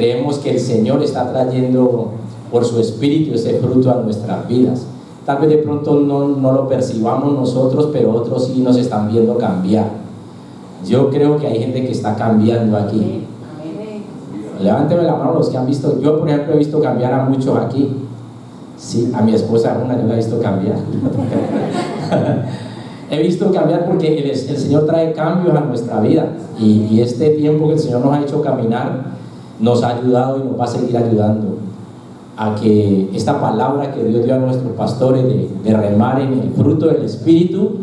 creemos que el Señor está trayendo por su Espíritu ese fruto a nuestras vidas. Tal vez de pronto no lo percibamos nosotros, pero otros sí nos están viendo cambiar. Yo creo que hay gente que está cambiando aquí. Levánteme la mano los que han visto. Yo, por ejemplo, he visto cambiar a muchos aquí. Sí, a mi esposa una yo la he visto cambiar. He visto cambiar porque el Señor trae cambios a nuestra vida. Y este tiempo que el Señor nos ha hecho caminar nos ha ayudado y nos va a seguir ayudando a que esta palabra que Dios dio a nuestros pastores de remar en el fruto del Espíritu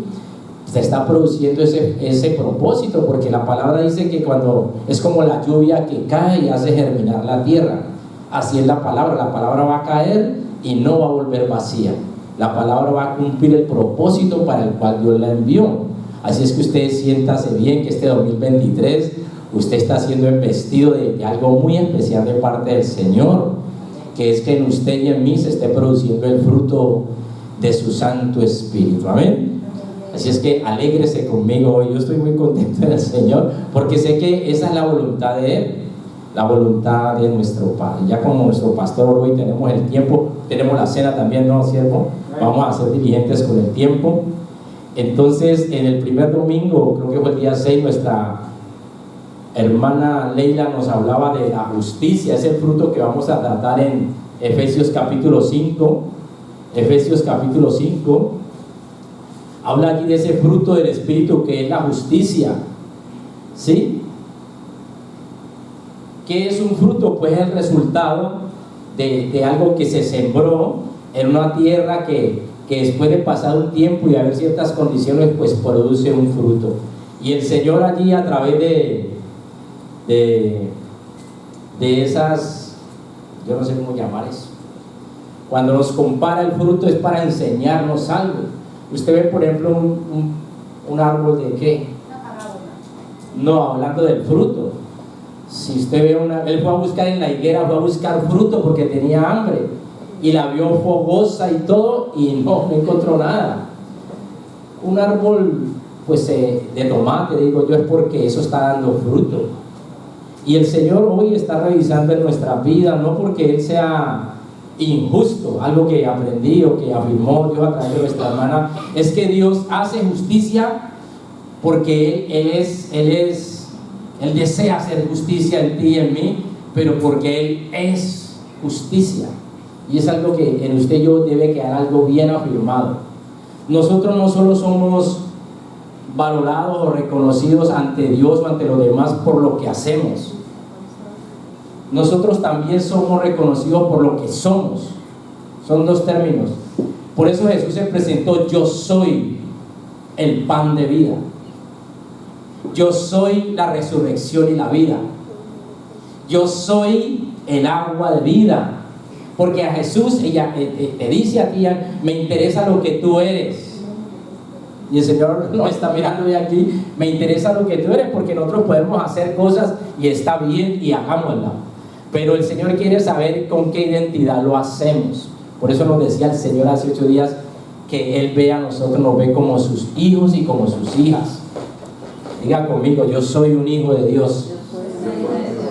se está produciendo ese propósito, porque la palabra dice que cuando es como la lluvia que cae y hace germinar la tierra, así es la palabra va a caer y no va a volver vacía. La palabra va a cumplir el propósito para el cual Dios la envió. Así es que usted siéntase bien que este 2023 usted está siendo investido de algo muy especial de parte del Señor, que es que en usted y en mí se esté produciendo el fruto de su Santo Espíritu. Amén. Así es que alégrese conmigo hoy. Yo estoy muy contento en el Señor porque sé que esa es la voluntad de Él, la voluntad de nuestro Padre. Ya como nuestro pastor hoy tenemos el tiempo, tenemos la cena también, ¿no, siervo? Vamos a ser diligentes con el tiempo. Entonces, en el primer domingo, creo que fue el día 6, nuestra hermana Leila nos hablaba de la justicia. Es el fruto que vamos a tratar en Efesios capítulo 5. Efesios capítulo 5 habla aquí de ese fruto del Espíritu que es la justicia. ¿Sí? ¿Qué es un fruto? Pues es el resultado de algo que se sembró en una tierra que después de pasar un tiempo y haber ciertas condiciones, pues produce un fruto. Y el Señor allí, a través de esas, yo no sé cómo llamar eso, cuando nos compara el fruto es para enseñarnos algo. Usted ve, por ejemplo, un árbol de ¿qué? No, hablando del fruto. Si usted ve él fue a buscar en la higuera, fue a buscar fruto porque tenía hambre y la vio fogosa y todo y no encontró nada. Un árbol pues de tomate, digo yo, es porque eso está dando fruto. Y el Señor hoy está revisando en nuestra vida, no porque Él sea injusto, algo que aprendí o que afirmó Dios a través de nuestra hermana, es que Dios hace justicia porque Él desea hacer justicia en ti y en mí, pero porque Él es justicia. Y es algo que en usted y yo debe quedar algo bien afirmado. Nosotros no solo somos valorados o reconocidos ante Dios o ante los demás por lo que hacemos, nosotros también somos reconocidos por lo que somos. Son dos términos. Por eso Jesús se presentó: yo soy el pan de vida, yo soy la resurrección y la vida, yo soy el agua de vida. Porque a Jesús ella te dice a ti: me interesa lo que tú eres. Y el Señor nos está mirando de aquí: me interesa lo que tú eres, porque nosotros podemos hacer cosas y está bien y hagámosla, pero el Señor quiere saber con qué identidad lo hacemos. Por eso nos decía el Señor hace 8 días que Él ve a nosotros, nos ve como sus hijos y como sus hijas. Diga conmigo: yo soy un hijo de Dios.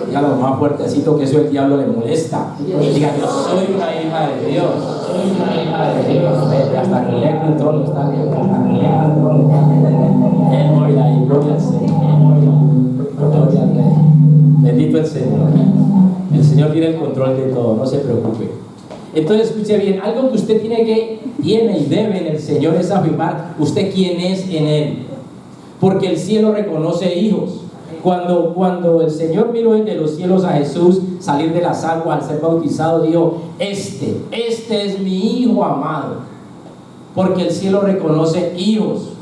Dígalo más fuertecito, que eso el diablo le molesta. Diga: yo soy una hija de Dios. Soy una hija de Dios. Hasta que le control está bien. Gloria al Señor. Gloria al Rey. Bendito el Señor. El Señor tiene el control de todo, no se preocupe. Entonces, escuche bien, algo que usted tiene y debe en el Señor es afirmar usted quién es en Él. Porque el cielo reconoce hijos. Cuando el Señor miró desde los cielos a Jesús salir de las aguas al ser bautizado, dijo: este es mi hijo amado. Porque el cielo reconoce hijos.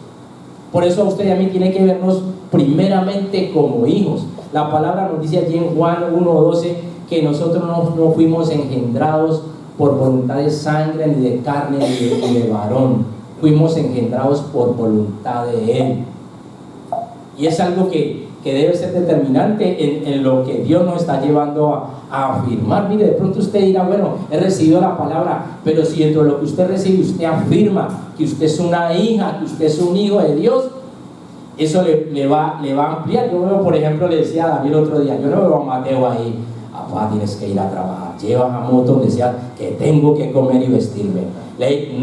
Por eso a usted y a mí tiene que vernos primeramente como hijos. La palabra nos dice allí en Juan 1:12 que nosotros no fuimos engendrados por voluntad de sangre, ni de carne, ni de varón. Fuimos engendrados por voluntad de Él. Y es algo que debe ser determinante en lo que Dios nos está llevando a afirmar. Mire, de pronto usted dirá: bueno, he recibido la palabra, pero si dentro de lo que usted recibe usted afirma que usted es una hija, que usted es un hijo de Dios, eso le va a ampliar. Yo veo, por ejemplo, le decía a David el otro día, yo no veo a Mateo ahí papá, tienes que ir a trabajar, lleva jamón donde sea, que tengo que comer y vestirme.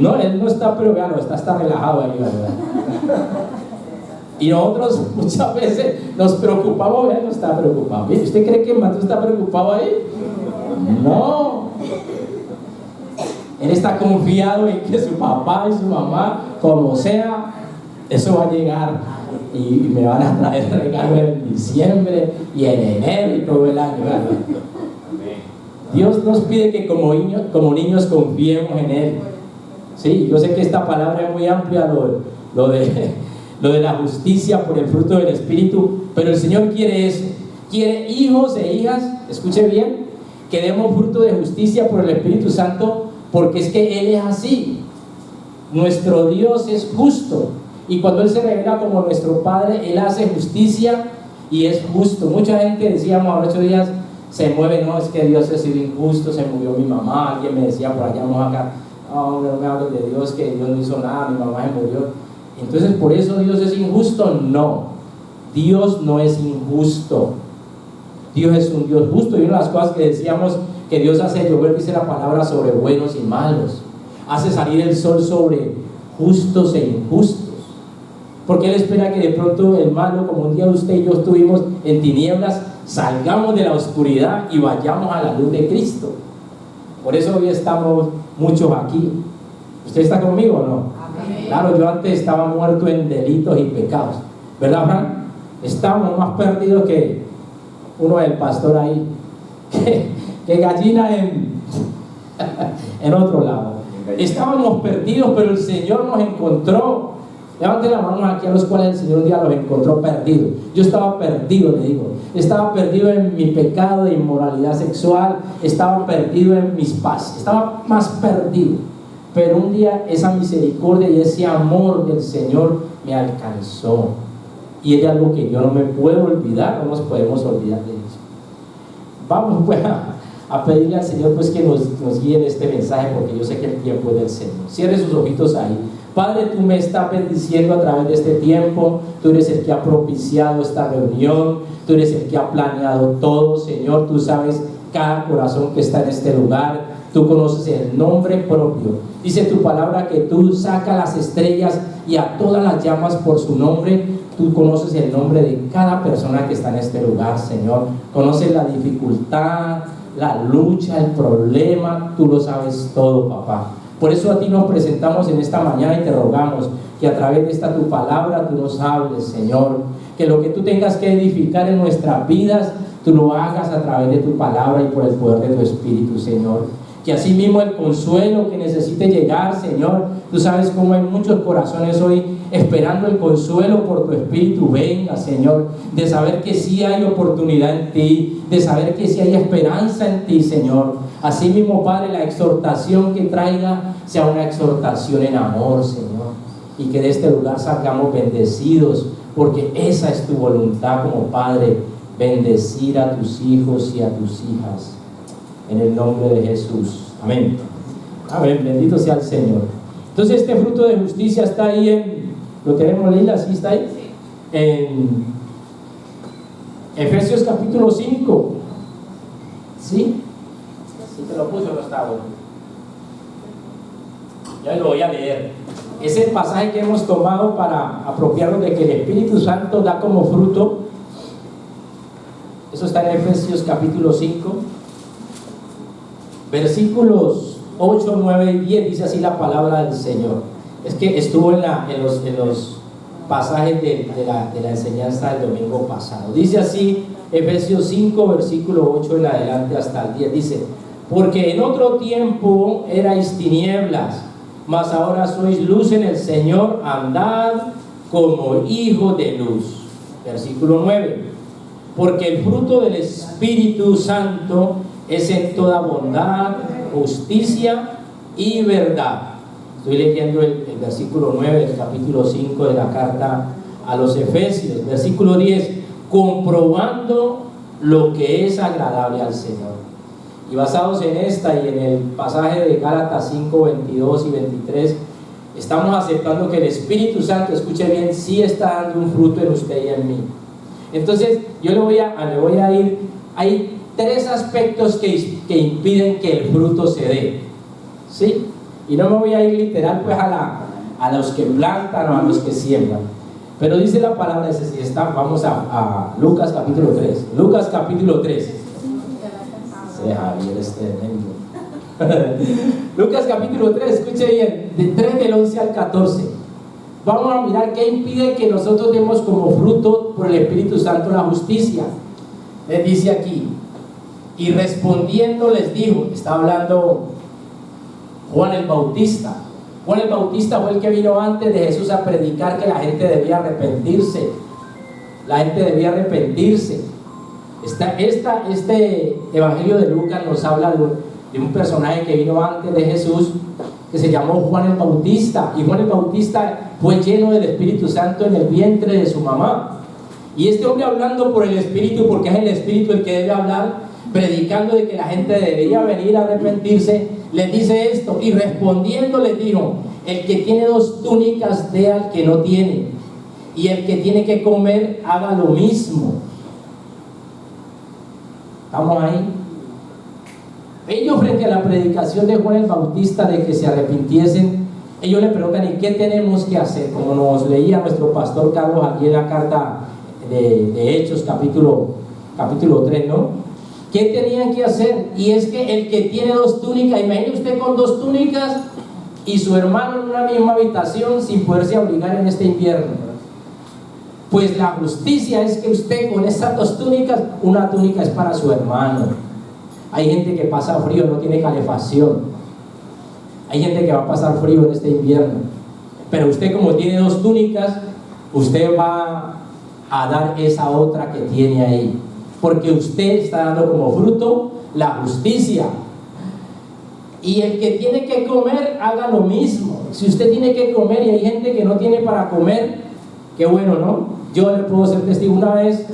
No, él no está, pero vean, está relajado ahí, ¿verdad? Y nosotros muchas veces nos preocupamos, él no está preocupado. ¿Usted cree que Mateo está preocupado ahí? No. Él está confiado en que su papá y su mamá, como sea, eso va a llegar y me van a traer regalos en diciembre y en enero y todo el año, ¿verdad? Dios nos pide que como niños confiemos en Él. Sí, yo sé que esta palabra es muy amplia, lo de la justicia por el fruto del Espíritu, pero el Señor quiere eso. Quiere hijos e hijas, escuche bien, que demos fruto de justicia por el Espíritu Santo, porque es que Él es así. Nuestro Dios es justo, y cuando Él se revela como nuestro Padre, Él hace justicia y es justo. Mucha gente, decíamos ahora 8 días, se mueve, no, es que Dios ha sido injusto, se murió mi mamá, alguien me decía por allá, no, acá, no me hables de Dios, que Dios no hizo nada, mi mamá se murió. Entonces, ¿por eso Dios es injusto? No, Dios no es injusto. Dios es un Dios justo, y una de las cosas que decíamos que Dios hace llover, dice la palabra, sobre buenos y malos, hace salir el sol sobre justos e injustos, porque Él espera que de pronto el malo, como un día usted y yo estuvimos en tinieblas, salgamos de la oscuridad y vayamos a la luz de Cristo. Por eso hoy estamos muchos aquí. ¿Usted está conmigo o no? Amén. Claro, yo antes estaba muerto en delitos y pecados, ¿verdad, Frank? Estábamos más perdidos que uno del pastor ahí, que gallina en otro lado. Estábamos perdidos, pero el Señor nos encontró. Levante la mano aquí a los cuales el Señor un día los encontró perdidos. Yo estaba perdido, le digo. Estaba perdido en mi pecado de inmoralidad sexual. Estaba perdido en mis pasos. Estaba más perdido. Pero un día esa misericordia y ese amor del Señor me alcanzó. Y es algo que yo no me puedo olvidar. No nos podemos olvidar de eso. Vamos pues a pedirle al Señor pues que nos guíe en este mensaje, porque yo sé que el tiempo es del Señor. Cierre sus ojitos ahí. Padre, tú me estás bendiciendo a través de este tiempo. Tú eres el que ha propiciado esta reunión. Tú eres el que ha planeado todo, Señor. Tú sabes cada corazón que está en este lugar. Tú conoces el nombre propio. Dice tu palabra que tú sacas las estrellas y a todas las llamas por su nombre. Tú conoces el nombre de cada persona que está en este lugar, Señor. Conoces la dificultad, la lucha, el problema. Tú lo sabes todo, papá. Por eso a ti nos presentamos en esta mañana y te rogamos que a través de esta tu palabra tú nos hables, Señor. Que lo que tú tengas que edificar en nuestras vidas, tú lo hagas a través de tu palabra y por el poder de tu Espíritu, Señor. Que así mismo el consuelo que necesite llegar, Señor, tú sabes cómo hay muchos corazones hoy esperando el consuelo por tu Espíritu. Venga, Señor, de saber que sí hay oportunidad en ti, de saber que sí hay esperanza en ti, Señor. Así mismo, Padre, la exhortación que traiga sea una exhortación en amor, Señor, y que de este lugar salgamos bendecidos, porque esa es tu voluntad como Padre, bendecir a tus hijos y a tus hijas. En el nombre de Jesús. Amén. Amén. Bendito sea el Señor. Entonces este fruto de justicia está ahí ¿lo tenemos, Leila? ¿Sí está ahí? En Efesios capítulo 5. ¿Sí? Si te lo puso, no está bueno. Ya lo voy a leer. Es el pasaje que hemos tomado para apropiarnos de que el Espíritu Santo da como fruto. Eso está en Efesios capítulo 5. Versículos 8, 9 y 10, dice así la palabra del Señor. Es que estuvo en los pasajes de la enseñanza del domingo pasado. Dice así, Efesios 5, versículo 8 en adelante hasta el 10. Dice, porque en otro tiempo erais tinieblas, mas ahora sois luz en el Señor, andad como hijos de luz. Versículo 9, porque el fruto del Espíritu Santo es en toda bondad, justicia y verdad. Estoy leyendo el versículo 9 del capítulo 5 de la carta a los Efesios. Versículo 10, comprobando lo que es agradable al Señor. Y basados en esta y en el pasaje de Gálatas 5, 22 y 23, estamos aceptando que el Espíritu Santo, escuche bien, sí está dando un fruto en usted y en mí. Entonces yo le voy a ir, hay tres aspectos que impiden que el fruto se dé, ¿sí? Y no me voy a ir literal pues a los que plantan o a los que siembran, pero dice la palabra, vamos a Lucas capítulo 3. Lucas capítulo 3. Sí, Javier es tremendo. Lucas capítulo 3, escuche bien, de 3 del 11 al 14. Vamos a mirar qué impide que nosotros demos como fruto por el Espíritu Santo la justicia. Les dice aquí, y respondiendo les dijo, está hablando Juan el Bautista. Juan el Bautista fue el que vino antes de Jesús a predicar que la gente debía arrepentirse. La gente debía arrepentirse. Este evangelio de Lucas nos habla de un personaje que vino antes de Jesús, que se llamó Juan el Bautista. Y Juan el Bautista fue lleno del Espíritu Santo en el vientre de su mamá. Y este hombre, hablando por el Espíritu, porque es el Espíritu el que debe hablar, predicando de que la gente debería venir a arrepentirse, les dice esto, y respondiendo les dijo: el que tiene 2 túnicas dé al que no tiene, y el que tiene que comer haga lo mismo. ¿Estamos ahí? Ellos, frente a la predicación de Juan el Bautista de que se arrepintiesen, ellos le preguntan: ¿y qué tenemos que hacer? Como nos leía nuestro pastor Carlos aquí en la carta de Hechos capítulo 3, ¿no? ¿Qué tenían que hacer? Y es que el que tiene 2 túnicas, imagine usted con 2 túnicas y su hermano en una misma habitación sin poderse abrigar en este invierno. Pues la justicia es que usted con esas 2 túnicas, una túnica es para su hermano. Hay gente que pasa frío, no tiene calefacción. Hay gente que va a pasar frío en este invierno. Pero usted, como tiene 2 túnicas, usted va a dar esa otra que tiene ahí, porque usted está dando como fruto la justicia. Y el que tiene que comer, haga lo mismo. Si usted tiene que comer y hay gente que no tiene para comer, qué bueno, ¿no? Yo le puedo ser testigo. Una vez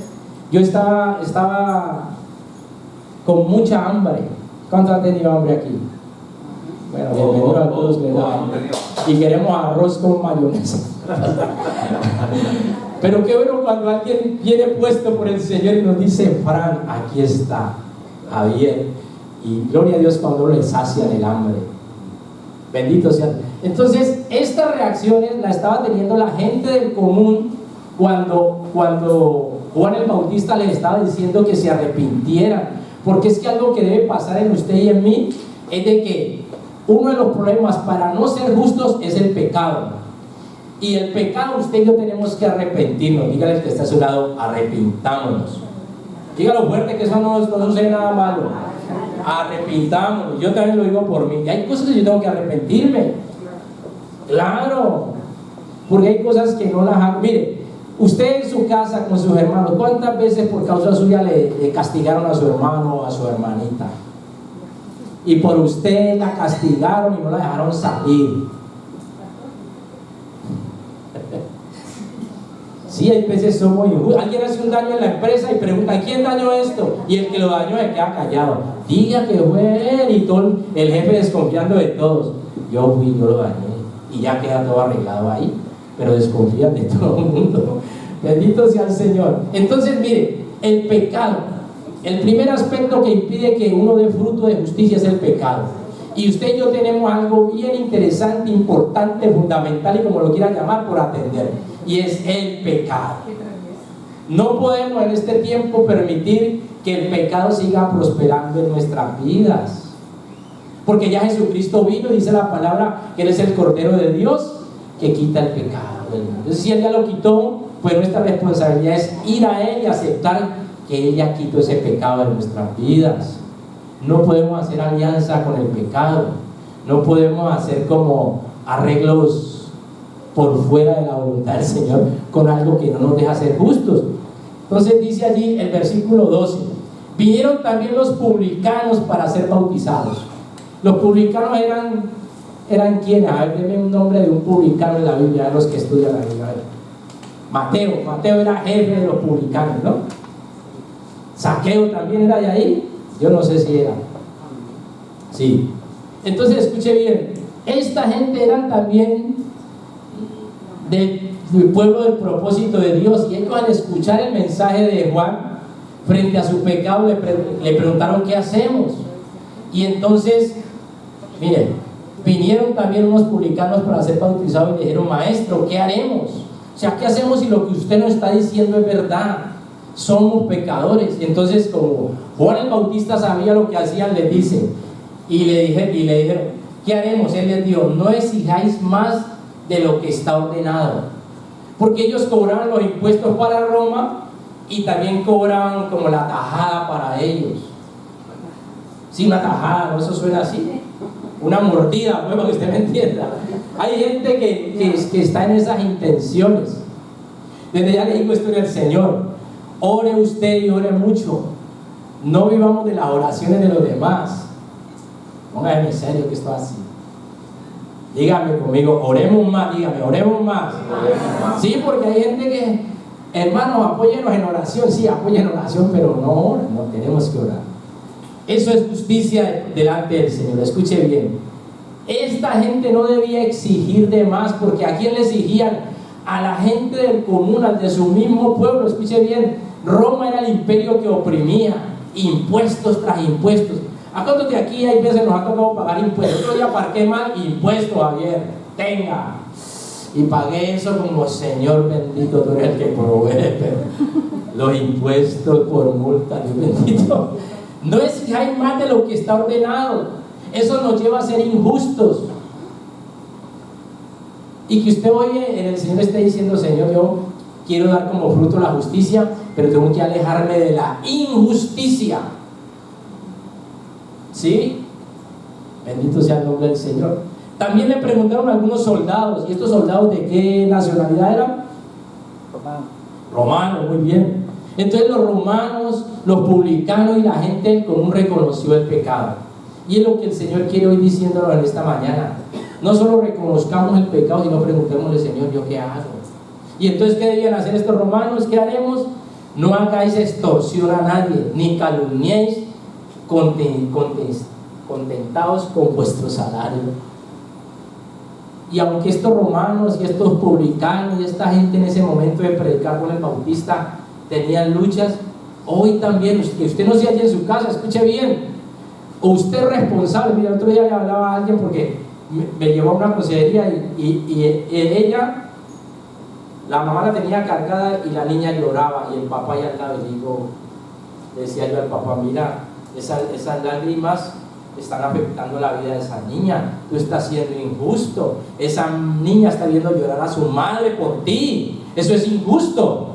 yo estaba con mucha hambre. ¿Cuántos han tenido hambre aquí? Bueno, bienvenido a todos, ¿verdad? Y queremos arroz con mayonesa. Pero qué bueno cuando alguien viene puesto por el Señor y nos dice: Fran, aquí está Javier. Y gloria a Dios cuando le sacian el hambre. Bendito sea. Entonces, estas reacciones las estaba teniendo la gente del común cuando Juan el Bautista les estaba diciendo que se arrepintieran. Porque es que algo que debe pasar en usted y en mí es de que uno de los problemas para no ser justos es el pecado. Y el pecado, usted y yo tenemos que arrepentirnos. Dígale al que está a su lado: arrepintámonos. Dígalo fuerte, que eso no sucede nada malo. Arrepintámonos. Yo también lo digo por mí. Y hay cosas que yo tengo que arrepentirme. Claro. Porque hay cosas que no las hago. Mire, usted en su casa con sus hermanos, ¿cuántas veces por causa suya le castigaron a su hermano o a su hermanita? Y por usted la castigaron y no la dejaron salir. Sí, hay veces somos injustos. Alguien hace un daño en la empresa y pregunta: ¿quién dañó esto? Y el que lo dañó se queda callado. Diga que fue él, y todo el jefe desconfiando de todos. Yo fui, yo lo dañé. Y ya queda todo arreglado ahí. Pero desconfían de todo el mundo. Bendito sea el Señor. Entonces, mire, el pecado. El primer aspecto que impide que uno dé fruto de justicia es el pecado. Y usted y yo tenemos algo bien interesante, importante, fundamental, y como lo quieran llamar, por atender. Y es el pecado. No podemos en este tiempo permitir que el pecado siga prosperando en nuestras vidas. Porque ya Jesucristo vino y dice la palabra que Él es el Cordero de Dios que quita el pecado del mundo. Entonces, si Él ya lo quitó, pues nuestra responsabilidad es ir a Él y aceptar que Él ya quitó ese pecado de nuestras vidas. No podemos hacer alianza con el pecado. No podemos hacer como arreglos por fuera de la voluntad del Señor con algo que no nos deja ser justos. Entonces dice allí el versículo 12: vinieron también los publicanos para ser bautizados. Los publicanos eran quienes. A ver, denme un nombre de un publicano en la Biblia, los que estudian la Biblia. Mateo era jefe de los publicanos, ¿no? Zaqueo también era de ahí. Yo no sé si era. Sí. Entonces escuche bien, esta gente eran también del pueblo del propósito de Dios, y ellos, al escuchar el mensaje de Juan, frente a su pecado le preguntaron qué hacemos. Y entonces, miren, vinieron también unos publicanos para ser bautizados y le dijeron: maestro, ¿qué haremos? O sea, ¿qué hacemos si lo que usted nos está diciendo es verdad? Somos pecadores. Y entonces, como Juan el Bautista sabía lo que hacían, les dice, y le dijeron: ¿qué haremos? Él les dijo: no exijáis más de lo que está ordenado. Porque ellos cobraban los impuestos para Roma y también cobraban como la tajada para ellos. Sí, una tajada, ¿no? Eso suena así. Una mordida, pues, para que usted me entienda. Hay gente que está en esas intenciones. Desde ya le digo esto del Señor: ore usted y ore mucho. No vivamos de las oraciones de los demás. Póngame en serio que esto es así. Dígame conmigo, oremos más, dígame, oremos más. Sí, porque hay gente que, hermanos, apóyenos en oración. Sí, apoyen en oración, pero no tenemos que orar. Eso es justicia delante del Señor. Escuche bien. Esta gente no debía exigir de más, porque ¿a quién le exigían? A la gente del común, al de su mismo pueblo. Escuche bien. Roma era el imperio que oprimía, impuestos tras impuestos. ¿A cuántos de aquí hay veces nos ha tocado pagar impuestos? Otro día parqué mal, impuesto, Javier, tenga. Y pagué eso como: Señor bendito, tú eres el que provee, pero los impuestos por multa, Dios bendito. No exijáis más de lo que está ordenado. Eso nos lleva a ser injustos. Y que usted oye, en el Señor esté diciendo: Señor, yo quiero dar como fruto la justicia, pero tengo que alejarme de la injusticia. ¿Sí? Bendito sea el nombre del Señor. También le preguntaron a algunos soldados: ¿y estos soldados de qué nacionalidad eran? Romanos, muy bien. Entonces los romanos, los publicanos y la gente común reconoció el pecado. Y es lo que el Señor quiere hoy diciéndonos en esta mañana. No solo reconozcamos el pecado, sino preguntémosle: Señor, ¿yo qué hago? Y entonces, ¿qué debían hacer estos romanos? ¿Qué haremos? No hagáis extorsión a nadie, ni calumniéis, contentaos con vuestro salario. Y aunque estos romanos y estos publicanos y esta gente en ese momento de predicar con el Bautista tenían luchas, hoy también, que usted no se halle en su casa, escuche bien, usted es responsable. Mira, el otro día le hablaba a alguien porque me llevó a una consejería y ella, la mamá la tenía cargada y la niña lloraba y el papá ya al lado. Y le decía yo al papá: mira, esas lágrimas están afectando la vida de esa niña, tú estás siendo injusto, esa niña está viendo llorar a su madre por ti, eso es injusto.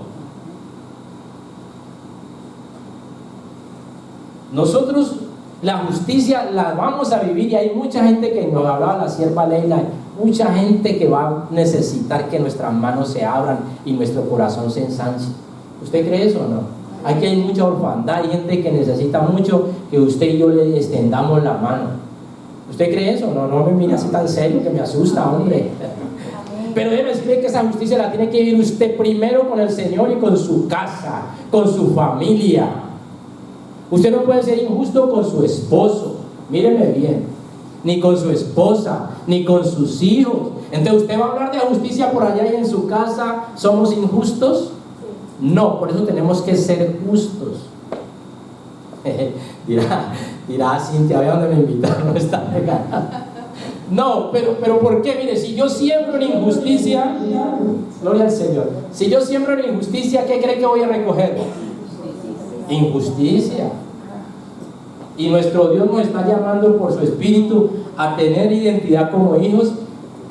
Nosotros la justicia la vamos a vivir, y hay mucha gente que nos hablaba la sierva Leila, mucha gente que va a necesitar que nuestras manos se abran y nuestro corazón se ensanche. ¿Usted cree eso o no? Aquí hay mucha orfandad, hay gente que necesita mucho que usted y yo le extendamos la mano. ¿Usted cree eso? No me mire así tan serio, que me asusta, hombre. Pero debe decirle que esa justicia la tiene que vivir usted primero con el Señor y con su casa, con su familia. Usted no puede ser injusto con su esposo, míreme bien, ni con su esposa, ni con sus hijos. Entonces, ¿usted va a hablar de justicia por allá y en su casa somos injustos? No, por eso tenemos que ser justos. dirá Cintia, vea dónde me invitaron, está pegada. No, pero ¿por qué? Mire, si yo siembro en injusticia, gloria al Señor, si yo siembro en injusticia, ¿qué cree que voy a recoger? Injusticia. Y nuestro Dios nos está llamando por su Espíritu a tener identidad como hijos,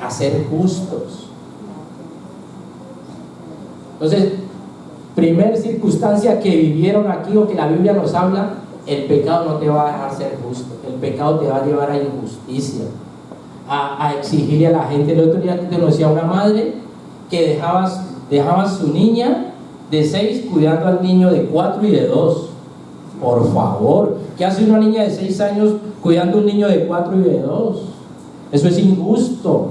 a ser justos. Entonces, primer circunstancia que vivieron aquí, o que la Biblia nos habla: el pecado no te va a dejar ser justo, el pecado te va a llevar a injusticia, a exigirle a la gente. El otro día te conocía una madre que dejaba a su niña de 6 cuidando al niño de 4 y de 2. Por favor, ¿qué hace una niña de 6 años cuidando a un niño de 4 y de 2? Eso es injusto.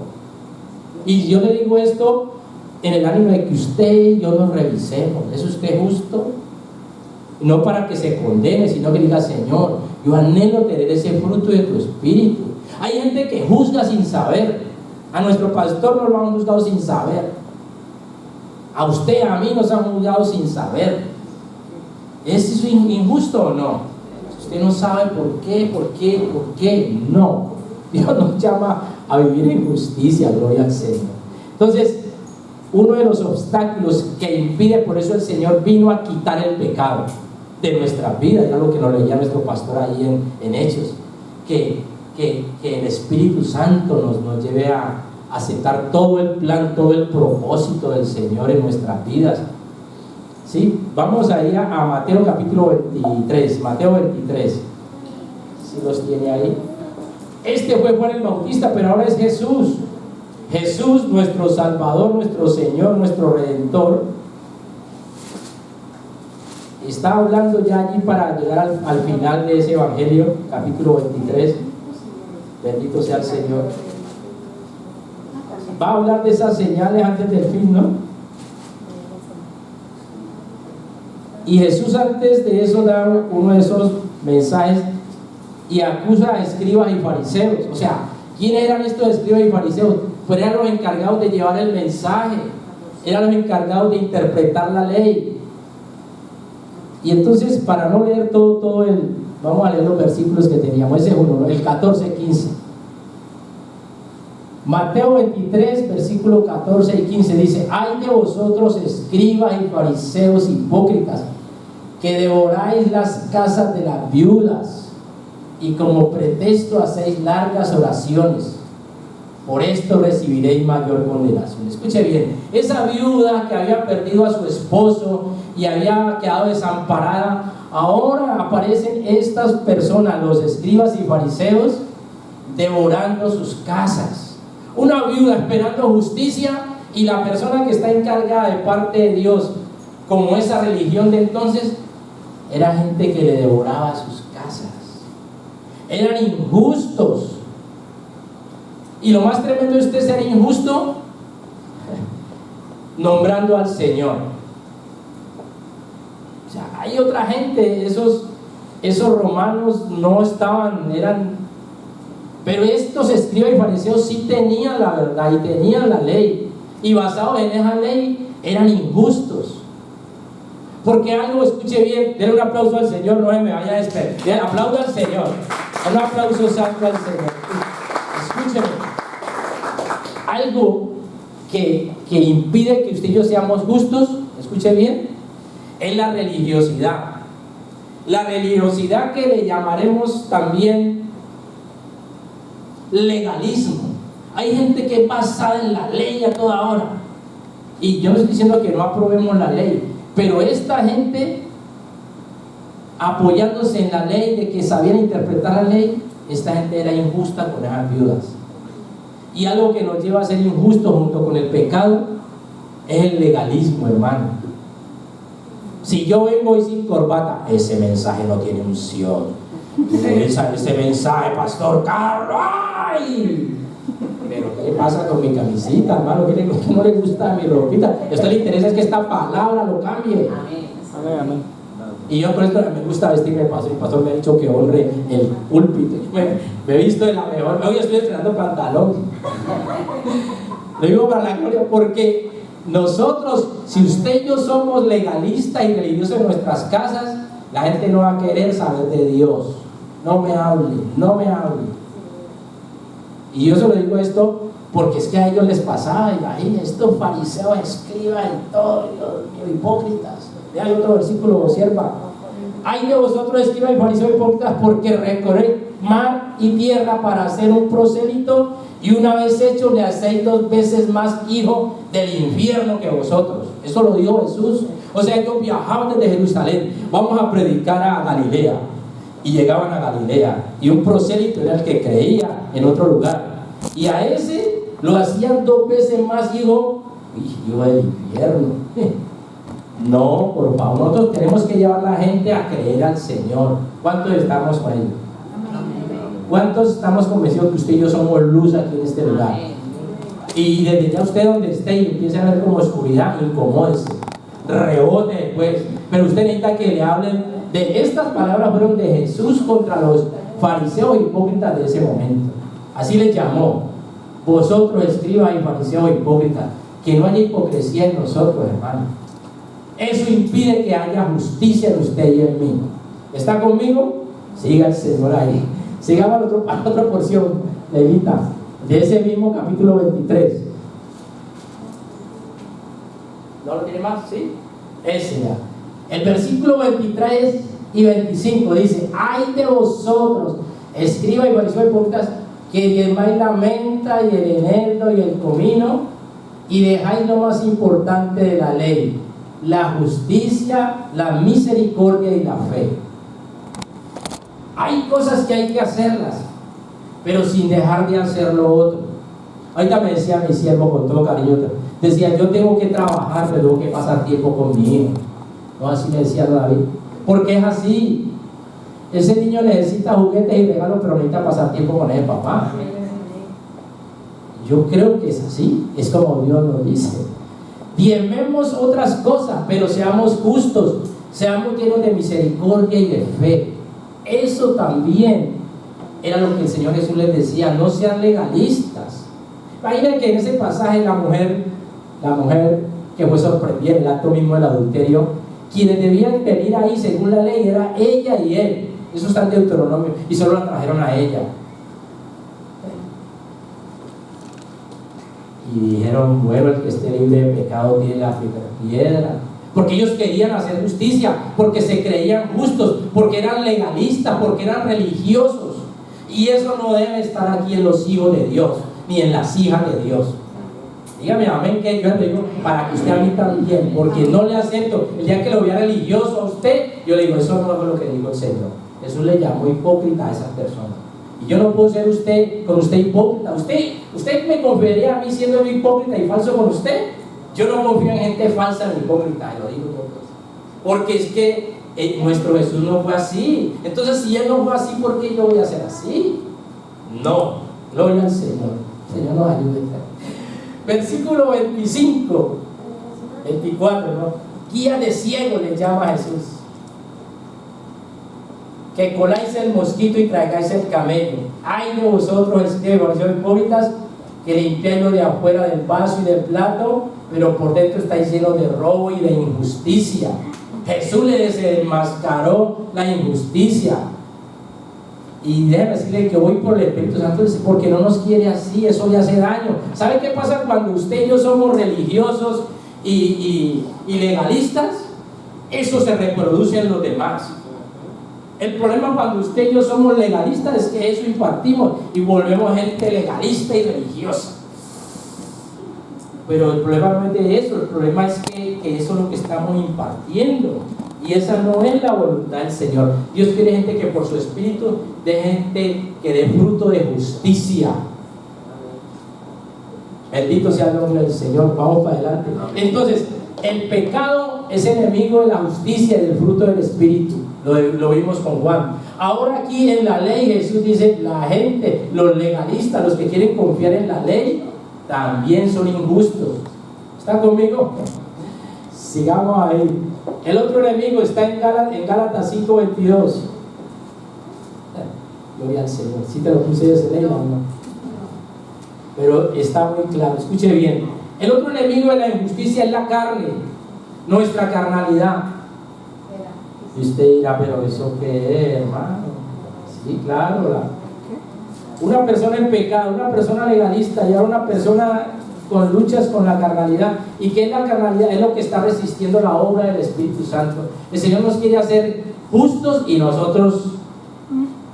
Y yo le digo esto en el ánimo de que usted y yo nos revisemos. ¿Es usted justo? No para que se condene, sino que diga: Señor, yo anhelo tener ese fruto de tu Espíritu. Hay gente que juzga sin saber. A nuestro pastor nos lo han juzgado sin saber. A usted, a mí nos han juzgado sin saber. ¿Es eso injusto o no? Usted no sabe por qué, no. Dios nos llama a vivir en justicia, gloria al Señor. Entonces, uno de los obstáculos que impide, por eso el Señor vino a quitar el pecado de nuestras vidas, ya lo que nos leía nuestro pastor ahí en Hechos, que el Espíritu Santo nos lleve a aceptar todo el plan, todo el propósito del Señor en nuestras vidas. ¿Sí? Vamos a ir a Mateo capítulo 23, Mateo 23, si los tiene ahí. Este fue Juan el Bautista, pero ahora es Jesús. Jesús, nuestro Salvador, nuestro Señor, nuestro Redentor, está hablando ya allí para llegar al final de ese Evangelio, capítulo 23. Bendito sea el Señor. Va a hablar de esas señales antes del fin, ¿no? Y Jesús antes de eso da uno de esos mensajes y acusa a escribas y fariseos. O sea, ¿quiénes eran estos escribas y fariseos? Pues eran los encargados de llevar el mensaje, eran los encargados de interpretar la ley. Y entonces, para no leer todo vamos a leer los versículos que teníamos. Ese es uno, el 14, 15. Mateo 23, versículo 14 y 15 dice: ay de vosotros, escribas y fariseos hipócritas, que devoráis las casas de las viudas y como pretexto hacéis largas oraciones. Por esto recibiréis mayor condenación. Escuche bien, esa viuda que había perdido a su esposo y había quedado desamparada, ahora aparecen estas personas, los escribas y fariseos, devorando sus casas. Una viuda esperando justicia, y la persona que está encargada de parte de Dios, como esa religión de entonces, era gente que le devoraba sus casas. Eran injustos. Y lo más tremendo de usted ser injusto, nombrando al Señor. O sea, hay otra gente, esos romanos no estaban, pero estos escribas y fariseos sí tenían la verdad y tenían la ley, y basados en esa ley eran injustos. Porque algo, escuche bien, denle un aplauso al Señor, no se me vaya a despedir. Aplaudo al Señor, un aplauso santo al Señor. Escúcheme, algo que impide que usted y yo seamos justos, escuche bien, es la religiosidad. La religiosidad que le llamaremos también legalismo. Hay gente que es basada en la ley a toda hora, y yo no estoy diciendo que no aprobemos la ley, pero esta gente, apoyándose en la ley, de que sabían interpretar la ley, esta gente era injusta con esas viudas. Y algo que nos lleva a ser injusto junto con el pecado es el legalismo, hermano. Si yo vengo hoy sin corbata, ese mensaje no tiene unción. Ese mensaje, Pastor Carlos, ¡ay! Pero ¿qué le pasa con mi camisita, hermano? ¿Qué no le gusta mi ropita? A usted le interesa es que esta palabra lo cambie. Amén, amén. Y yo por esto me gusta vestirme, pastor. El pastor me ha dicho que honre el púlpito. Me he visto de la mejor. Hoy estoy estrenando pantalón. Lo digo para la gloria, porque nosotros, si usted y yo somos legalistas y religiosos en nuestras casas, la gente no va a querer saber de Dios. No me hable. Y yo se lo digo esto porque es que a ellos les pasaba, y estos fariseos, escribas y todo, Dios mío, hipócritas. Hay otro versículo, sierva. Ay de vosotros, escribas y fariseos hipócritas, porque recorréis mar y tierra para hacer un prosélito, y una vez hecho le hacéis 2 veces más hijo del infierno que vosotros. Eso lo dijo Jesús. O sea, ellos viajaban desde Jerusalén, vamos a predicar a Galilea, y llegaban a Galilea, y un prosélito era el que creía en otro lugar, y a ese lo hacían 2 veces más hijo del infierno. No, por favor, nosotros tenemos que llevar a la gente a creer al Señor. ¿Cuántos estamos con ellos? ¿Cuántos estamos convencidos que usted y yo somos luz aquí en este lugar? Y desde ya usted donde esté y empiece a ver como oscuridad, incomódese, rebote después. Pero usted necesita que le hablen de estas palabras. Fueron de Jesús contra los fariseos hipócritas de ese momento. Así les llamó: vosotros, escribas y fariseos hipócritas. Que no haya hipocresía en nosotros, hermano. Eso impide que haya justicia en usted y en mí. ¿Está conmigo? Siga el Señor ahí. Sigamos a la otra porción, Levita, de ese mismo capítulo 23. ¿No lo tiene más? ¿Sí? Ese ya. El versículo 23 y 25 dice: ay de vosotros, escriba y fariseos hipócritas, que diezmáis la menta y el eneldo y el comino, y dejáis lo más importante de la ley, la justicia, la misericordia y la fe. Hay cosas que hay que hacerlas, pero sin dejar de hacer lo otro. Ahorita me decía mi siervo con todo cariño, decía: yo tengo que trabajar, pero tengo que pasar tiempo con mi hijo. No, así me decía David, porque es así. Ese niño necesita juguetes y regalos, pero necesita pasar tiempo con el papá. Yo creo que es así, es como Dios nos dice. Diezmemos otras cosas, pero seamos justos, seamos llenos de misericordia y de fe. Eso también era lo que el Señor Jesús les decía: no sean legalistas. Imaginen que en ese pasaje la mujer que fue sorprendida en el acto mismo del adulterio, quienes debían venir ahí según la ley era ella y él. Eso está en Deuteronomio, y solo la trajeron a ella. Y dijeron: bueno, el que esté libre de pecado tiene la primera piedra. Porque ellos querían hacer justicia, porque se creían justos, porque eran legalistas, porque eran religiosos. Y eso no debe estar aquí en los hijos de Dios, ni en las hijas de Dios. Dígame amén, que yo le digo para que usted a mí también, porque no le acepto. El día que lo vea religioso a usted, yo le digo: eso no fue lo que dijo el Señor. Jesús le llamó hipócrita a esas personas. Y yo no puedo ser con usted hipócrita. Usted me confiaría a mí siendo hipócrita y falso con usted. Yo no confío en gente falsa ni hipócrita, y lo digo yo. Porque es que nuestro Jesús no fue así. Entonces, si Él no fue así, ¿por qué yo voy a ser así? No, gloria al Señor. El Señor nos ayude. Versículo 25, 24, ¿no? Guía de ciego le llama a Jesús. Que coláis el mosquito y traigáis el camello. Ay de vosotros, escribas, hipócritas, que limpiáis lo de afuera del vaso y del plato, pero por dentro estáis llenos de robo y de injusticia. Jesús le desenmascaró la injusticia. Y déjeme decirle que hoy por el Espíritu Santo, porque no nos quiere así, eso le hace daño. ¿Sabe qué pasa cuando usted y yo somos religiosos y legalistas? Eso se reproduce en los demás. El problema cuando usted y yo somos legalistas es que eso impartimos y volvemos gente legalista y religiosa. Pero el problema no es de eso, el problema es que eso es lo que estamos impartiendo. Y esa no es la voluntad del Señor. Dios quiere gente que por su espíritu dé gente que dé fruto de justicia. Bendito sea el nombre del Señor. Vamos para adelante. Entonces, el pecado es enemigo de la justicia y del fruto del espíritu. Lo vimos con Juan. Ahora aquí en la ley Jesús dice: la gente, los legalistas, los que quieren confiar en la ley, también son injustos. ¿Están conmigo? Sigamos ahí. El otro enemigo está en Gálatas 5:22. Gloria al Señor. Si te lo puse ese ley, no. Pero está muy claro. Escuche bien. El otro enemigo de la injusticia es la carne, nuestra carnalidad. Y usted dirá: pero ¿eso qué es, hermano? Sí, claro. Una persona en pecado, una persona legalista y ahora una persona con luchas con la carnalidad. ¿Y qué es la carnalidad? Es lo que está resistiendo la obra del Espíritu Santo. El Señor nos quiere hacer justos y nosotros,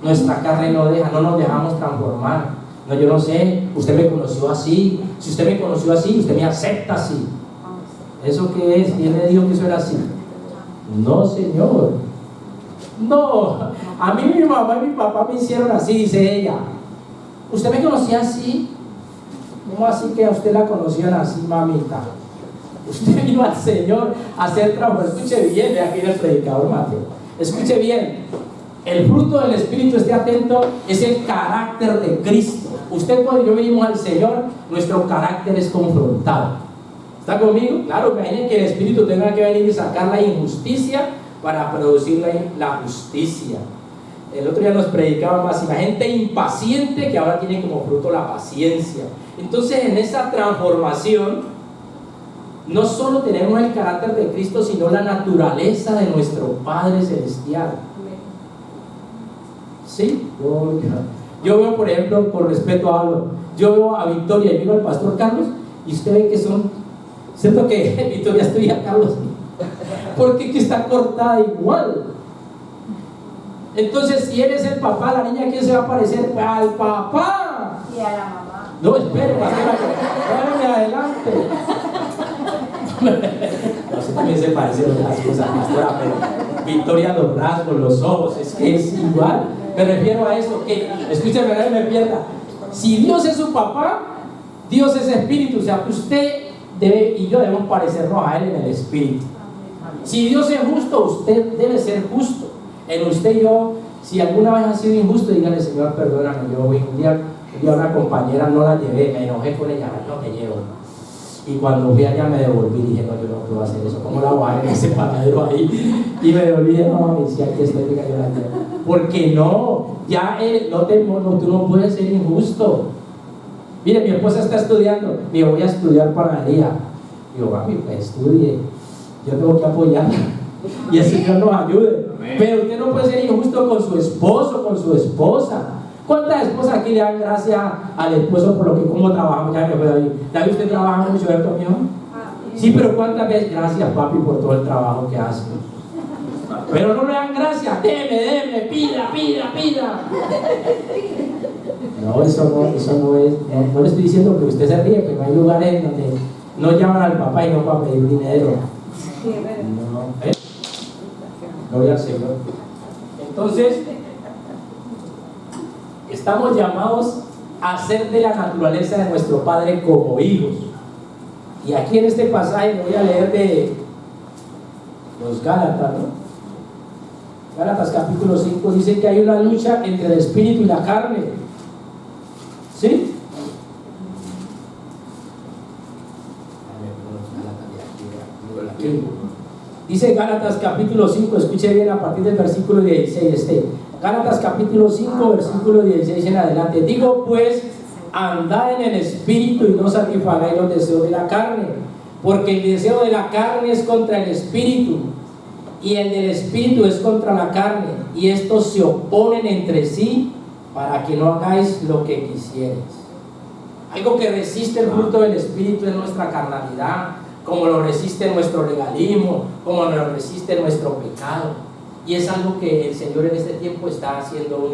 nuestra carne no deja, no nos dejamos transformar. No, yo no sé, usted me conoció así. Si usted me conoció así, usted me acepta así. ¿Eso qué es? ¿Quién le dijo que eso era así? No, Señor. No, a mí mi mamá y mi papá me hicieron así, dice ella. ¿Usted me conocía así? ¿Cómo así que a usted la conocían así, mamita? Usted vino al Señor a hacer trabajo. Escuche bien, de aquí el predicador Mateo. Escuche bien. El fruto del Espíritu, esté atento, es el carácter de Cristo. Usted, cuando yo venimos al Señor, nuestro carácter es confrontado. ¿Está conmigo? Claro, imaginen que el Espíritu tenga que venir y sacar la injusticia para producir la justicia. El otro día nos predicaba más, y la gente impaciente que ahora tiene como fruto la paciencia. Entonces, en esa transformación, no solo tenemos el carácter de Cristo, sino la naturaleza de nuestro Padre Celestial. ¿Sí? Yo veo, por ejemplo, con respeto hablo, yo veo a Victoria y veo al pastor Carlos, y usted ve que son, siento que Victoria estudia a Carlos, porque que está cortada igual. Entonces, si él es el papá, la niña, ¿quién se va a parecer? Al papá. Y a la mamá. No, espere, pastora, váyame adelante. No sé, también se parecen otras cosas, pastora, pero Victoria, los rasgos, los ojos, es que es igual. Me refiero a eso, que, escúchame, no me pierda. Si Dios es su papá, Dios es espíritu, o sea, usted debe y yo debemos parecernos a Él en el espíritu. Si Dios es justo, usted debe ser justo. En usted y yo, si alguna vez ha sido injusto, dígale: Señor, perdóname. Yo un día a una compañera no la llevé, me enojé con ella, no te llevo. Y cuando fui allá me devolví, dije: no, yo no puedo hacer eso, ¿cómo la voy a en ese paradero ahí? Y me devolví, dije: no, mami, si aquí estoy, diga, yo la llevo. Porque no, ya tú no puedes ser injusto. Mire, mi esposa está estudiando, digo: voy a estudiar panadería. Digo: mami, pues estudie, yo tengo que apoyarla y el Señor nos ayude. Pero usted no puede ser injusto con su esposo, con su esposa. ¿Cuántas esposas aquí le dan gracias al esposo por lo que, cómo trabajamos? Ya me puedo ir. David, ¿usted trabaja mucho, ¿verdad, mío? Sí, pero ¿cuántas veces? Gracias, papi, por todo el trabajo que hace. Pero no le dan gracias. Deme, pida. No, eso no es. No le estoy diciendo que usted se ríe, pero hay lugares donde no llaman al papá y no para pedir dinero. No, gloria al Señor. Entonces, estamos llamados a ser de la naturaleza de nuestro Padre como hijos. Y aquí en este pasaje voy a leer de los Gálatas, ¿no? Gálatas capítulo 5 dice que hay una lucha entre el espíritu y la carne. ¿Sí? Dice Gálatas capítulo 5, escuche bien a partir del versículo 16. Gálatas capítulo 5, versículo 16 en adelante. Digo pues, andad en el espíritu y no satisfagáis los deseos de la carne, porque el deseo de la carne es contra el espíritu, y el del espíritu es contra la carne, y estos se oponen entre sí para que no hagáis lo que quisierais. Algo que resiste el fruto del espíritu es nuestra carnalidad, como lo resiste nuestro legalismo, como lo resiste nuestro pecado. Y es algo que el Señor en este tiempo está haciendo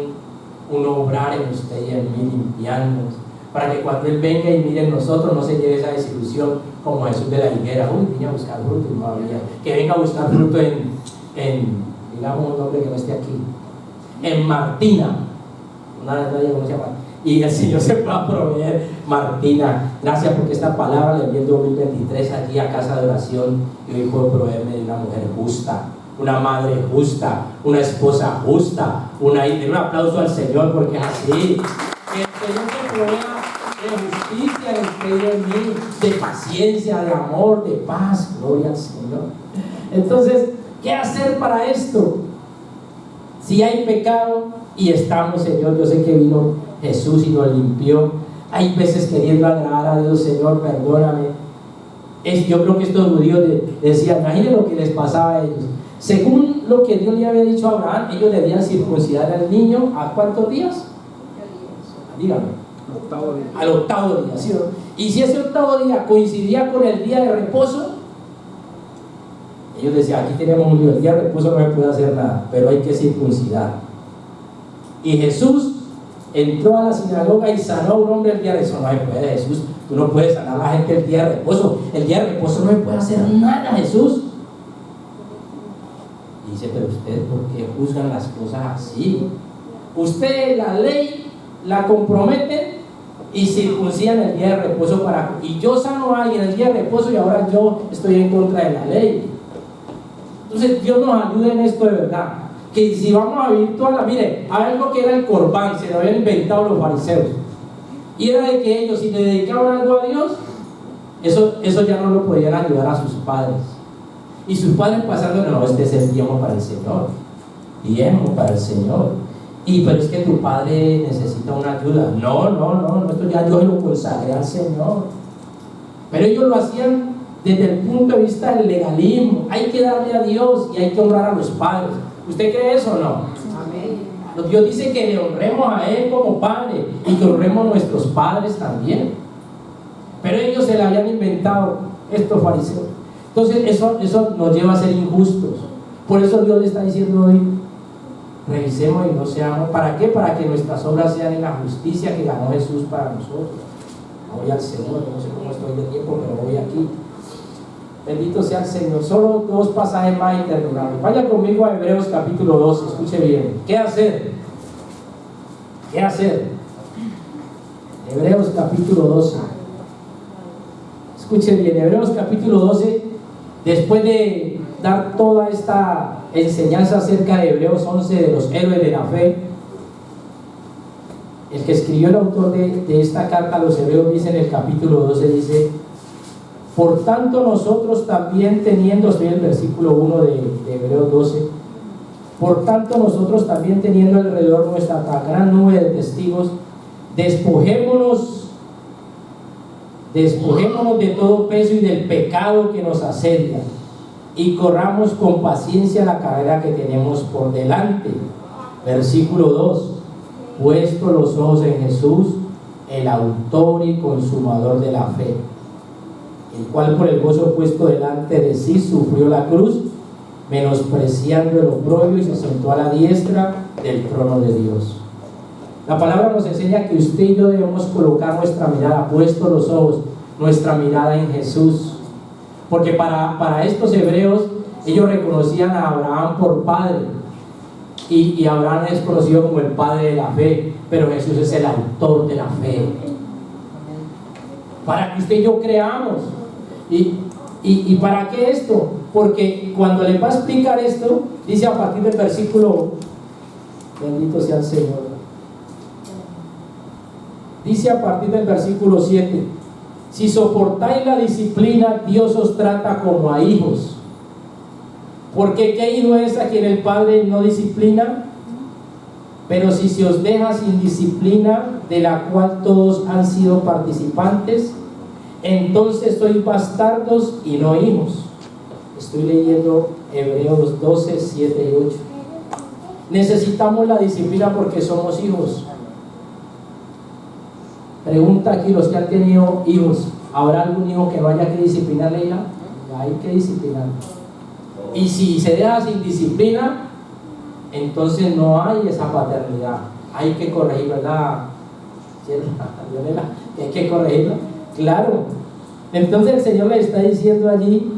un obrar en usted y en mí, limpiándonos, para que cuando Él venga y mire en nosotros no se lleve esa desilusión como Jesús de la higuera. Vine a buscar fruto y no había. Que venga a buscar fruto en digamos un nombre que no esté aquí, en Martina. ¿Cómo se llama? Y el Señor se va a proveer. Martina, gracias porque esta palabra le envié el 2023 allí a casa de oración, y hoy puedo proveerme de una mujer justa, una madre justa, una esposa justa, una hija. Un aplauso al Señor porque es así. Que el Señor te provea de justicia en medio de mí, de paciencia, de amor, de paz. Gloria al Señor. Entonces, ¿qué hacer para esto? Si hay pecado y estamos, Señor, yo sé que vino Jesús y nos limpió. Hay veces queriendo agradar a Dios: Señor, perdóname. Yo creo que estos judíos decían, imagínense lo que les pasaba a ellos. Según lo que Dios le había dicho a Abraham, ellos debían circuncidar al niño ¿a cuántos días? Dígame. Al octavo día, ¿sí? Y si ese octavo día coincidía con el día de reposo, ellos decían: aquí tenemos un día, el día de reposo no se puede hacer nada, pero hay que circuncidar. Y Jesús entró a la sinagoga y sanó a un hombre el día de reposo. No se puede, Jesús, tú no puedes sanar a la gente el día de reposo. El día de reposo no se puede hacer nada, Jesús. Y dice: pero ustedes, ¿por qué juzgan las cosas así? Ustedes la ley la comprometen y circuncidan el día de reposo y yo sano a alguien el día de reposo y ahora yo estoy en contra de la ley. Entonces Dios nos ayude en esto de verdad. Que si vamos a vivir toda la... Mire, hay algo que era el corbán, se lo habían inventado los fariseos. Y era de que ellos, si le dedicaban algo a Dios, eso ya no lo podían ayudar a sus padres. Y sus padres pasando: no, este es el diezmo para el Señor. Diezmo para el Señor. Pero es que tu padre necesita una ayuda. No, esto ya yo lo consagré al Señor. Pero ellos lo hacían desde el punto de vista del legalismo. Hay que darle a Dios y hay que honrar a los padres. ¿Usted cree eso o no? Amén. Dios dice que le honremos a Él como Padre y que honremos a nuestros padres también. Pero ellos se le habían inventado, estos fariseos. Entonces eso nos lleva a ser injustos. Por eso Dios le está diciendo hoy, revisemos y no seamos. ¿Para qué? Para que nuestras obras sean en la justicia que ganó Jesús para nosotros. Voy al Señor, no sé cómo estoy de tiempo, pero voy aquí. Bendito sea el Señor. Solo 2 pasajes más y terminamos. Vaya conmigo a Hebreos capítulo 12, escuche bien. ¿Qué hacer? ¿Qué hacer? Hebreos capítulo 12. Escuche bien, Hebreos capítulo 12, después de dar toda esta enseñanza acerca de Hebreos 11, de los héroes de la fe, el que escribió, el autor de esta carta a los hebreos, dice en el capítulo 12, dice: por tanto nosotros también teniendo, estoy en el versículo 1 de Hebreos 12, por tanto nosotros también teniendo alrededor nuestra tan gran nube de testigos, despojémonos de todo peso y del pecado que nos asedia, y corramos con paciencia la carrera que tenemos por delante. Versículo 2: puesto los ojos en Jesús, el autor y consumador de la fe, el cual por el gozo puesto delante de sí sufrió la cruz, menospreciando el oprobio, y se sentó a la diestra del trono de Dios. La palabra nos enseña que usted y yo debemos colocar nuestra mirada, puesto los ojos, nuestra mirada en Jesús, porque para estos hebreos, ellos reconocían a Abraham por padre, y Abraham es conocido como el padre de la fe, pero Jesús es el autor de la fe. Para que usted y yo creamos. ¿Y para qué esto? Porque cuando les va a explicar esto, dice a partir del versículo, bendito sea el Señor, dice a partir del versículo 7: si soportáis la disciplina, Dios os trata como a hijos. Porque ¿qué hijo es a quien el Padre no disciplina? Pero si se os deja sin disciplina, de la cual todos han sido participantes, entonces sois bastardos y no hijos. Estoy leyendo Hebreos 12, 7 y 8. Necesitamos la disciplina porque somos hijos. Pregunta aquí los que han tenido hijos: ¿habrá algún hijo que no haya que disciplinarle ya? Hay que disciplinar. Y si se deja sin disciplina, entonces no hay esa paternidad. Hay que corregir, ¿verdad? Hay que corregirla. Claro. Entonces el Señor le está diciendo allí: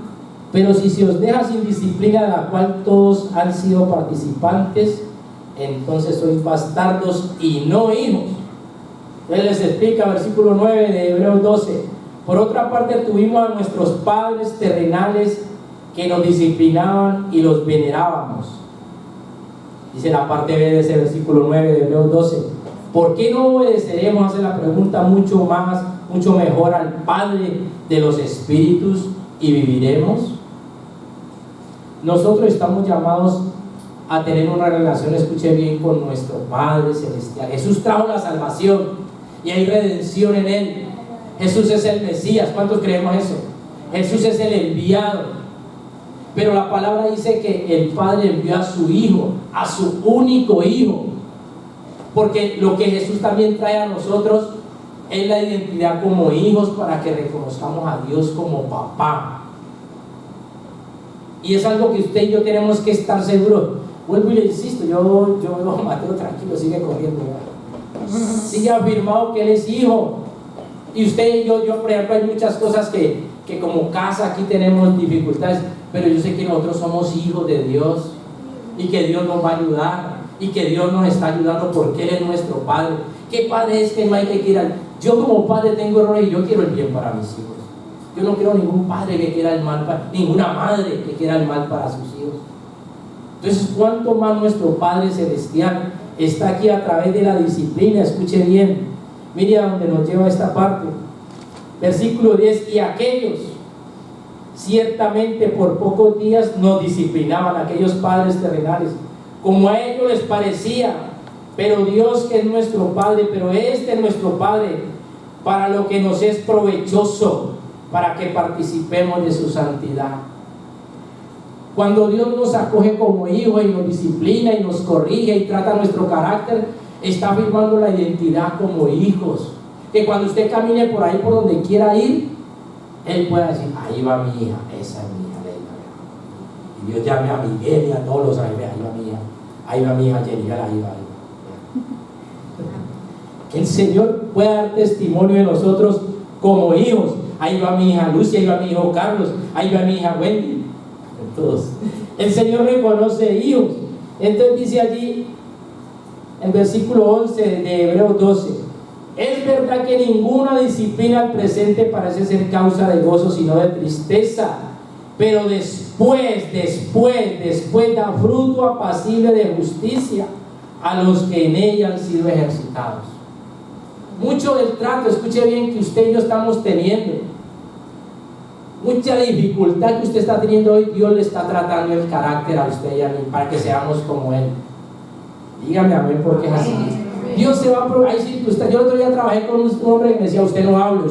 pero si se os deja sin disciplina, de la cual todos han sido participantes, entonces sois bastardos y no hijos. Él les explica, versículo 9 de Hebreos 12: por otra parte tuvimos a nuestros padres terrenales que nos disciplinaban y los venerábamos. Dice la parte B de ese versículo 9 de Hebreos 12: ¿por qué no obedeceremos? Hace la pregunta mucho mejor al Padre de los Espíritus y viviremos. Nosotros estamos llamados a tener una relación, escuche bien, con nuestro Padre Celestial. Jesús trajo la salvación y hay redención en Él. Jesús es el Mesías. ¿Cuántos creemos eso? Jesús es el enviado. Pero la palabra dice que el Padre envió a su Hijo, a su único Hijo, porque lo que Jesús también trae a nosotros es la identidad como hijos, para que reconozcamos a Dios como papá. Y es algo que usted y yo tenemos que estar seguros. Vuelvo y le insisto, yo Mateo, tranquilo, sigue corriendo, ¿verdad? Sigue afirmado que Él es hijo. Y usted y yo por ejemplo, hay muchas cosas que como casa aquí tenemos dificultades, pero yo sé que nosotros somos hijos de Dios y que Dios nos va a ayudar y que Dios nos está ayudando porque Él es nuestro Padre. ¿Qué padre es que no hay que quieran? Yo como padre tengo errores y yo quiero el bien para mis hijos. Yo no quiero ningún padre que quiera el mal ninguna madre que quiera el mal para sus hijos. Entonces, ¿cuánto más nuestro Padre Celestial está aquí a través de la disciplina? Escuche bien, mire a donde nos lleva esta parte. Versículo 10: y aquellos ciertamente por pocos días nos disciplinaban, aquellos padres terrenales, como a ellos les parecía, pero Dios, que es nuestro Padre, pero este es nuestro Padre, para lo que nos es provechoso. para que participemos de su santidad. Cuando Dios nos acoge como hijos y nos disciplina y nos corrige y trata nuestro carácter, está afirmando la identidad como hijos. Que cuando usted camine por ahí, por donde quiera ir, Él pueda decir, ahí va mi hija, esa es mi hija. Y Dios llame a Miguel y a todos los ángeles, ahí va mi hija Jenny, ahí va. Que el Señor pueda dar testimonio de nosotros como hijos. Ahí va mi hija Lucia, ahí va mi hijo Carlos, ahí va mi hija Wendy. Todos. El Señor reconoce hijos. Entonces dice allí, en versículo 11 de Hebreos 12, es verdad que ninguna disciplina al presente parece ser causa de gozo, sino de tristeza, pero después da fruto apacible de justicia a los que en ella han sido ejercitados. Mucho del trato, escuche bien, que usted y yo estamos teniendo, mucha dificultad que usted está teniendo hoy, Dios le está tratando el carácter a usted y a mí para que seamos como Él. Dígame amén, porque es así. Dios se va a probar. Yo el otro día trabajé con un hombre que me decía, usted no hable.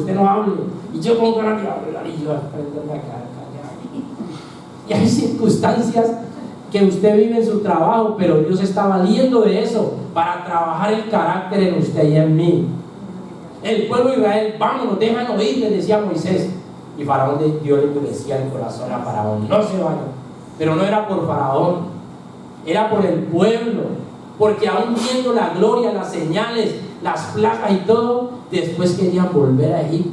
Y yo con ganas de hablar y yo aprenderme a quedar callado. Y hay circunstancias que usted vive en su trabajo, pero Dios está valiendo de eso para trabajar el carácter en usted y en mí. El pueblo de Israel, vámonos, déjanos oír, le decía Moisés. Y Faraón, Dios le endurecía el corazón a Faraón, no se vayan. Pero no era por Faraón, era por el pueblo, porque aún viendo la gloria, las señales, las plagas y todo, después querían volver a Egipto.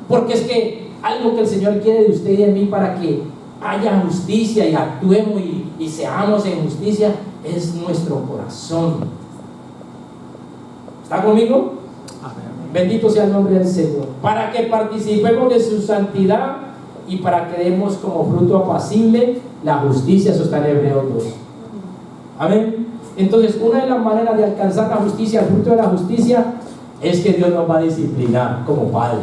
Porque es que algo que el Señor quiere de usted y de mí para que haya justicia y actuemos y seamos en justicia, es nuestro corazón. ¿Está conmigo? Bendito sea el nombre del Señor. Para que participemos de su santidad y para que demos como fruto apacible la justicia. Eso está en Hebreos 2. Amén. Entonces, una de las maneras de alcanzar la justicia, el fruto de la justicia, es que Dios nos va a disciplinar como Padre.